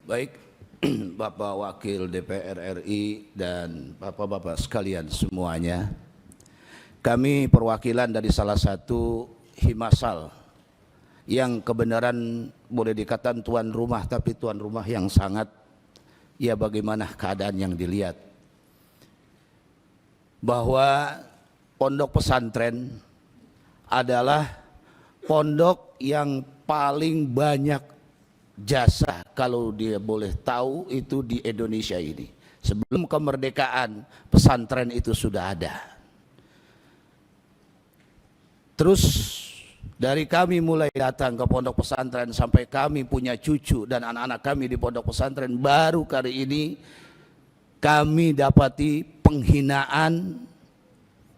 Baik, Bapak Wakil DPR RI dan Bapak-Bapak sekalian semuanya, kami perwakilan dari salah satu Himasal yang kebenaran boleh dikatakan tuan rumah, tapi tuan rumah yang sangat, ya bagaimana keadaan yang dilihat, bahwa pondok pesantren adalah pondok yang paling banyak jasa, kalau dia boleh tahu, itu di Indonesia ini. Sebelum kemerdekaan pesantren itu sudah ada. Terus dari kami mulai datang ke pondok pesantren sampai kami punya cucu dan anak-anak kami di pondok pesantren, baru kali ini kami dapati penghinaan,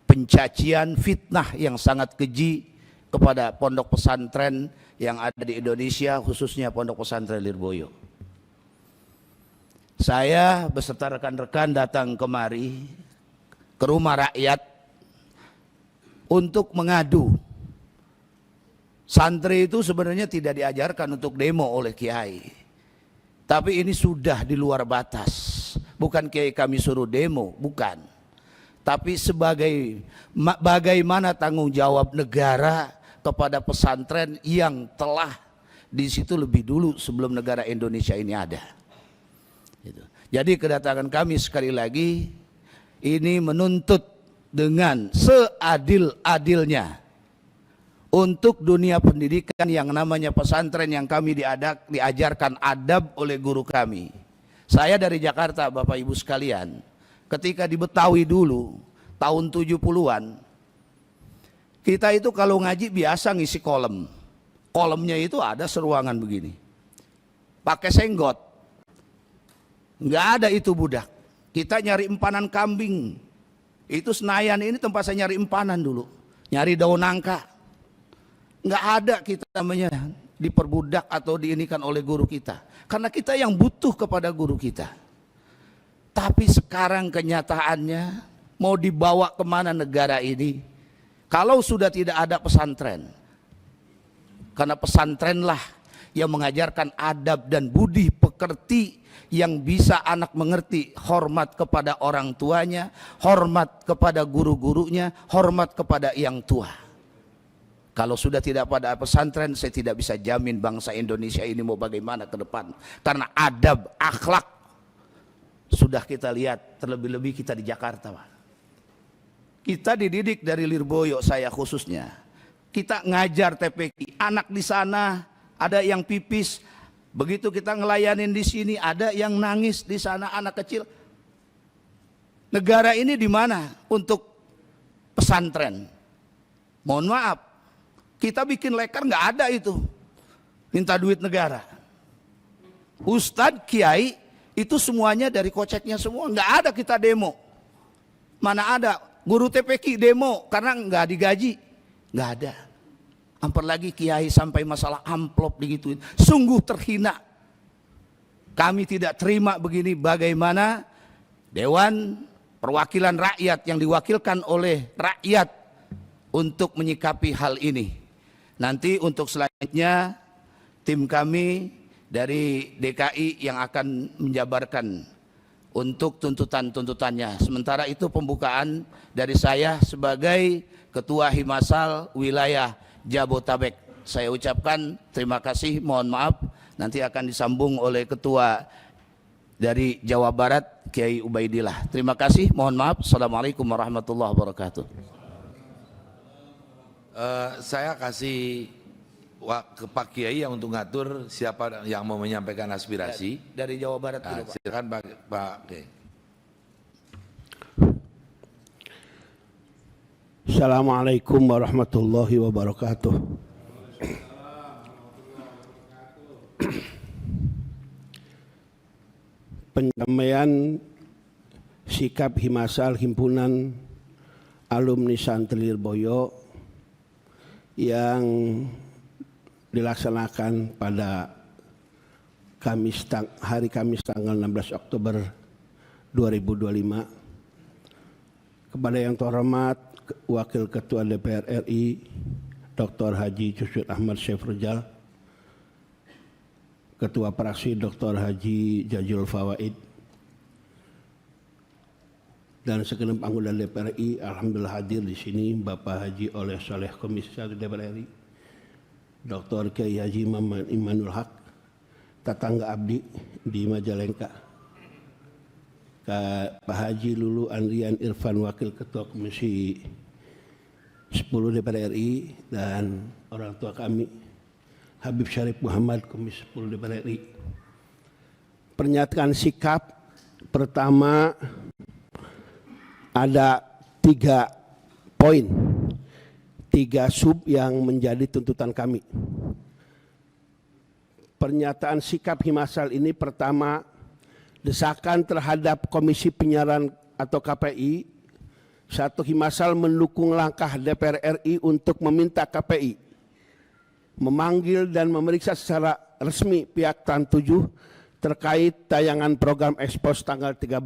pencacian, fitnah yang sangat keji kepada pondok pesantren yang ada di Indonesia, khususnya pondok pesantren Lirboyo. Saya beserta rekan-rekan datang kemari ke rumah rakyat untuk mengadu. Santri itu sebenarnya tidak diajarkan untuk demo oleh kiai, tapi ini sudah di luar batas. Bukan kiai kami suruh demo, bukan, tapi sebagai bagaimana tanggung jawab negara kepada pesantren yang telah di situ lebih dulu sebelum negara Indonesia ini ada. Jadi kedatangan kami sekali lagi ini menuntut dengan seadil-adilnya untuk dunia pendidikan yang namanya pesantren, yang kami diajarkan adab oleh guru kami. Saya dari Jakarta, Bapak Ibu sekalian, ketika di Betawi dulu tahun 70-an, kita itu kalau ngaji biasa ngisi kolom. Kolomnya itu ada seruangan begini, pakai senggot. Nggak ada itu budak. Kita nyari empanan kambing. Itu Senayan ini tempat saya nyari empanan dulu. Nyari daun nangka. Nggak ada kita namanya diperbudak atau diinikan oleh guru kita. Karena kita yang butuh kepada guru kita. Tapi sekarang kenyataannya mau dibawa kemana negara ini? Kalau sudah tidak ada pesantren, karena pesantrenlah yang mengajarkan adab dan budi pekerti, yang bisa anak mengerti hormat kepada orang tuanya, hormat kepada guru-gurunya, hormat kepada yang tua. Kalau sudah tidak pada pesantren, saya tidak bisa jamin bangsa Indonesia ini mau bagaimana ke depan. Karena adab, akhlak sudah kita lihat, terlebih-lebih kita di Jakarta, Pak. Kita dididik dari Lirboyo, saya khususnya. Kita ngajar TPQ, anak di sana ada yang pipis, begitu kita ngelayanin di sini ada yang nangis di sana, anak kecil. Negara ini di mana untuk pesantren? Mohon maaf, kita bikin lekar nggak ada itu, minta duit negara. Ustadz, kiai itu semuanya dari koceknya semua, nggak ada kita demo. Mana ada guru TPQ demo karena nggak digaji, nggak ada. Apalagi kiai sampai masalah amplop digituin, sungguh terhina. Kami tidak terima begini. Bagaimana Dewan Perwakilan Rakyat yang diwakilkan oleh rakyat untuk menyikapi hal ini? Nanti untuk selanjutnya tim kami dari DKI yang akan menjabarkan untuk tuntutan-tuntutannya. Sementara itu pembukaan dari saya sebagai Ketua Himasal Wilayah Jabotabek. Saya ucapkan terima kasih, mohon maaf. Nanti akan disambung oleh Ketua dari Jawa Barat, Kiai Ubaidillah. Terima kasih, mohon maaf. Assalamualaikum warahmatullahi wabarakatuh. Saya kasih ke Pak Kiai yang untuk ngatur siapa yang mau menyampaikan aspirasi dari Jawa Barat dulu, Pak. Silakan Pak Kiai. Assalamualaikum warahmatullahi wabarakatuh. Penyampaian sikap Himasal Himpunan Alumni Santri Lirboyo yang dilaksanakan pada hari Kamis tanggal 16 Oktober 2025 kepada yang terhormat Wakil Ketua DPR RI Dr. Haji Cucut Ahmad Syekh Rizal, Ketua Praksi Dr. Haji Jajul Fawaid, dan segenap anggota DPR RI. Alhamdulillah hadir di sini Bapak Haji Oleh Soleh Komisi 1 DPR RI, Dr. Kiai Haji Muhammad Imanul Haq, tetangga abdi di Majalengka, Pak Haji Lulu Andrian Irfan, Wakil Ketua Komisi 10 DPR RI, dan orang tua kami Habib Syarif Muhammad, Komisi 10 DPR RI. Pernyataan sikap pertama ada 3 poin, 3 sub yang menjadi tuntutan kami. Pernyataan sikap Himasal ini pertama, desakan terhadap Komisi Penyiaran atau KPI. 1. Himasal mendukung langkah DPR RI untuk meminta KPI memanggil dan memeriksa secara resmi pihak Trans 7 terkait tayangan program Expose tanggal 13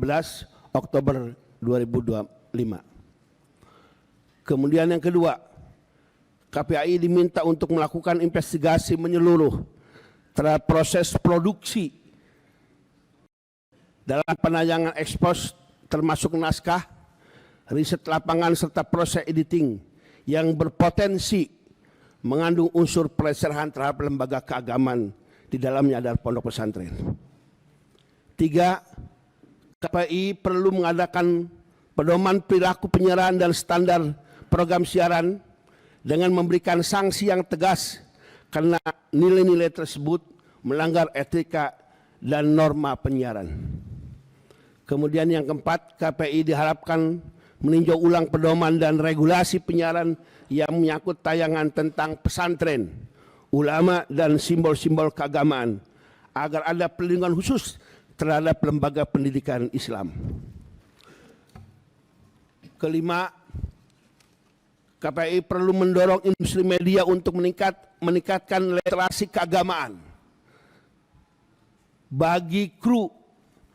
Oktober 2025. Kemudian yang kedua, KPAI diminta untuk melakukan investigasi menyeluruh terhadap proses produksi dalam penayangan Expose, termasuk naskah, riset lapangan serta proses editing yang berpotensi mengandung unsur pelecehan terhadap lembaga keagamaan, di dalamnya adalah pondok pesantren. 3. KPI perlu mengadakan pedoman perilaku penyiaran dan standar program siaran dengan memberikan sanksi yang tegas karena nilai-nilai tersebut melanggar etika dan norma penyiaran. Kemudian yang keempat, KPI diharapkan meninjau ulang pedoman dan regulasi penyiaran yang menyangkut tayangan tentang pesantren, ulama, dan simbol-simbol keagamaan agar ada perlindungan khusus terhadap lembaga pendidikan Islam. Kelima, KPI perlu mendorong industri media untuk meningkatkan literasi keagamaan bagi kru,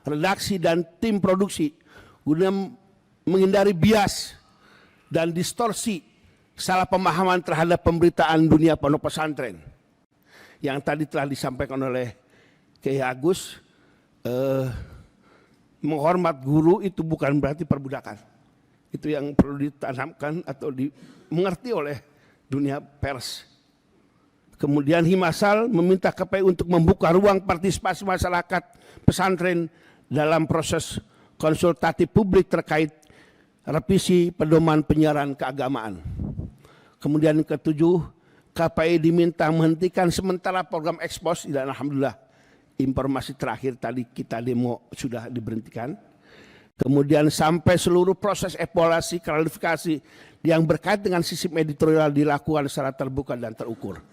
redaksi, dan tim produksi guna menghindari bias dan distorsi salah pemahaman terhadap pemberitaan dunia pondok pesantren yang tadi telah disampaikan oleh Kiai Agus. Menghormat guru itu bukan berarti perbudakan. Itu yang perlu ditanamkan atau dimengerti oleh dunia pers. Kemudian Himasal meminta KPI untuk membuka ruang partisipasi masyarakat pesantren dalam proses konsultatif publik terkait revisi pedoman penyiaran keagamaan. Kemudian ketujuh, KPI diminta menghentikan sementara program Expose, dan alhamdulillah informasi terakhir tadi kita demo sudah diberhentikan. Kemudian sampai seluruh proses evaluasi klarifikasi yang berkait dengan sistem editorial dilakukan secara terbuka dan terukur.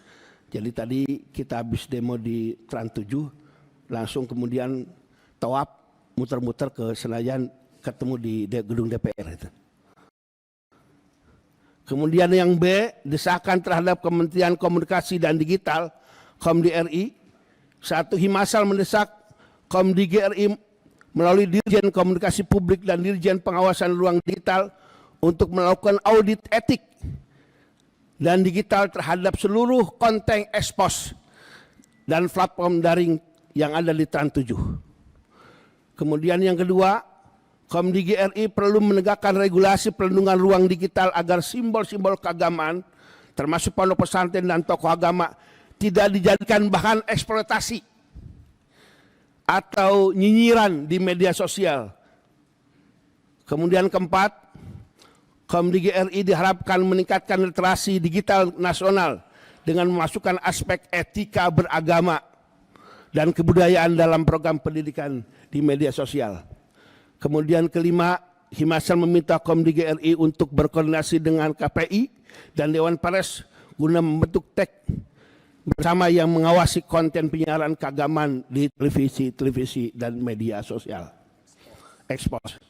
Jadi tadi kita habis demo di Trans 7, langsung kemudian tawaf muter-muter ke Senayan, ketemu di gedung DPR itu. Kemudian yang B, desakan terhadap Kementerian Komunikasi dan Digital Komdi RI. 1. Himasal mendesak Komdi GRI melalui Dirjen Komunikasi Publik dan Dirjen Pengawasan Ruang Digital untuk melakukan audit etik dan digital terhadap seluruh konten Expose dan platform daring yang ada di Trans 7. Kemudian yang kedua, Komdi GRI perlu menegakkan regulasi perlindungan ruang digital agar simbol-simbol keagamaan, termasuk pondok pesantren dan tokoh agama, tidak dijadikan bahan eksploitasi atau nyinyiran di media sosial. Kemudian keempat, Komdi GRI diharapkan meningkatkan literasi digital nasional dengan memasukkan aspek etika beragama dan kebudayaan dalam program pendidikan di media sosial. Kemudian kelima, Himasal meminta Komdi GRI untuk berkoordinasi dengan KPI dan Dewan Pers guna membentuk TEK bersama yang mengawasi konten penyiaran keagamaan di televisi dan media sosial. Expose.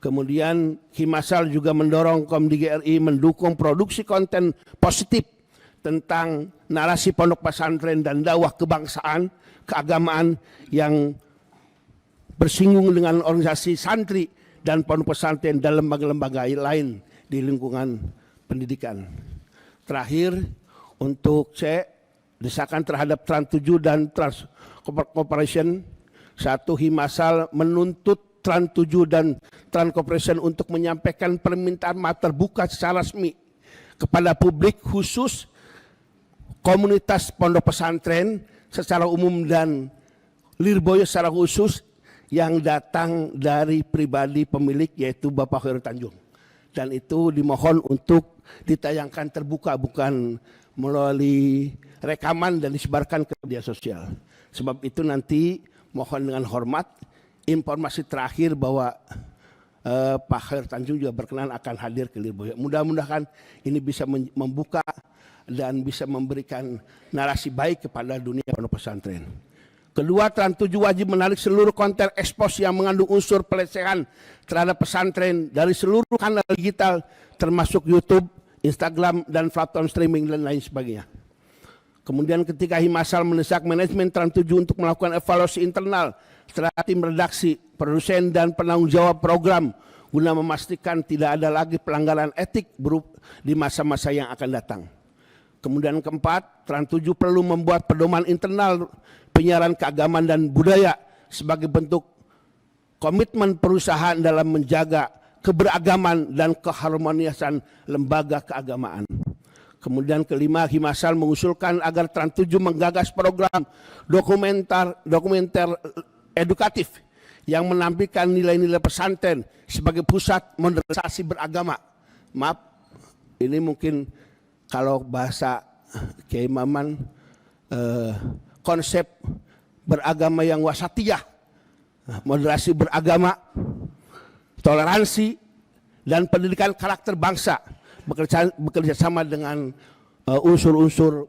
Kemudian Himasal juga mendorong Komdi GRI mendukung produksi konten positif tentang narasi pondok pesantren dan dakwah kebangsaan, keagamaan yang bersinggung dengan organisasi santri dan pondok pesantren dan lembaga-lembaga lain di lingkungan pendidikan. Terakhir, untuk desakan terhadap Trans 7 dan Corporation. Satu, Himasal menuntut Trans 7 dan Trans Corporation untuk menyampaikan permintaan maaf terbuka secara resmi kepada publik, khusus komunitas pondok pesantren secara umum dan Lirboyo secara khusus, yang datang dari pribadi pemilik yaitu Bapak Khairul Tanjung. Dan itu dimohon untuk ditayangkan terbuka, bukan melalui rekaman dan disebarkan ke media sosial. Sebab itu nanti mohon dengan hormat, informasi terakhir bahwa Pak Khairul Tanjung juga berkenan akan hadir ke Lirboyo. Mudah-mudahan ini bisa membuka dan bisa memberikan narasi baik kepada dunia pondok pesantren. Kedua, Trans 7 wajib menarik seluruh konten ekspos yang mengandung unsur pelecehan terhadap pesantren dari seluruh kanal digital termasuk YouTube, Instagram, dan platform streaming dan lain sebagainya. Kemudian ketika Himasal mendesak manajemen Trans 7 untuk melakukan evaluasi internal terhadap tim redaksi, produsen, dan penanggung jawab program guna memastikan tidak ada lagi pelanggaran etik di masa-masa yang akan datang. Kemudian keempat, Trans 7 perlu membuat pedoman internal penyiaran keagamaan dan budaya sebagai bentuk komitmen perusahaan dalam menjaga keberagaman dan keharmonisan lembaga keagamaan. Kemudian kelima, Himasal mengusulkan agar Trans 7 menggagas program dokumenter edukatif yang menampilkan nilai-nilai pesantren sebagai pusat modernisasi beragama. Maaf, ini mungkin kalau bahasa Kiai Maman konsep beragama yang wasatiyah, moderasi beragama, toleransi, dan pendidikan karakter bangsa bekerja sama dengan unsur-unsur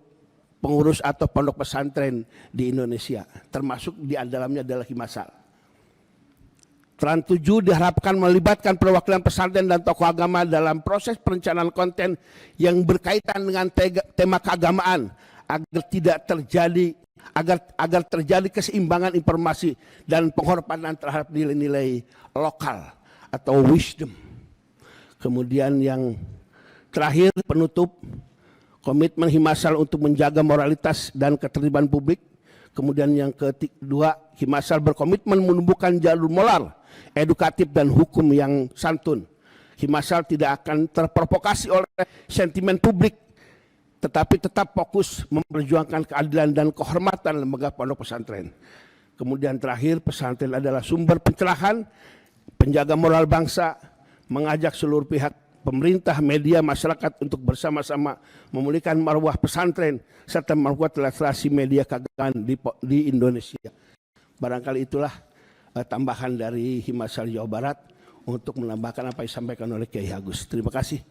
pengurus atau pondok pesantren di Indonesia, termasuk di dalamnya adalah Himasal. Trans 7 diharapkan melibatkan perwakilan pesantren dan tokoh agama dalam proses perencanaan konten yang berkaitan dengan tema keagamaan agar terjadi keseimbangan informasi dan penghormatan terhadap nilai-nilai lokal atau wisdom. Kemudian yang terakhir, penutup, komitmen Himasal untuk menjaga moralitas dan ketertiban publik. Kemudian yang kedua, Himasal berkomitmen menumbuhkan jalur moral, edukatif, dan hukum yang santun. Himasal tidak akan terprovokasi oleh sentimen publik, tetapi tetap fokus memperjuangkan keadilan dan kehormatan lembaga pondok pesantren. Kemudian terakhir, pesantren adalah sumber pencerahan, penjaga moral bangsa, mengajak seluruh pihak, pemerintah, media, masyarakat untuk bersama-sama memulihkan marwah pesantren serta memperkuat literasi media keagamaan di Indonesia. Barangkali itulah tambahan dari Himasal Jawa Barat untuk menambahkan apa yang disampaikan oleh Kiai Agus. Terima kasih.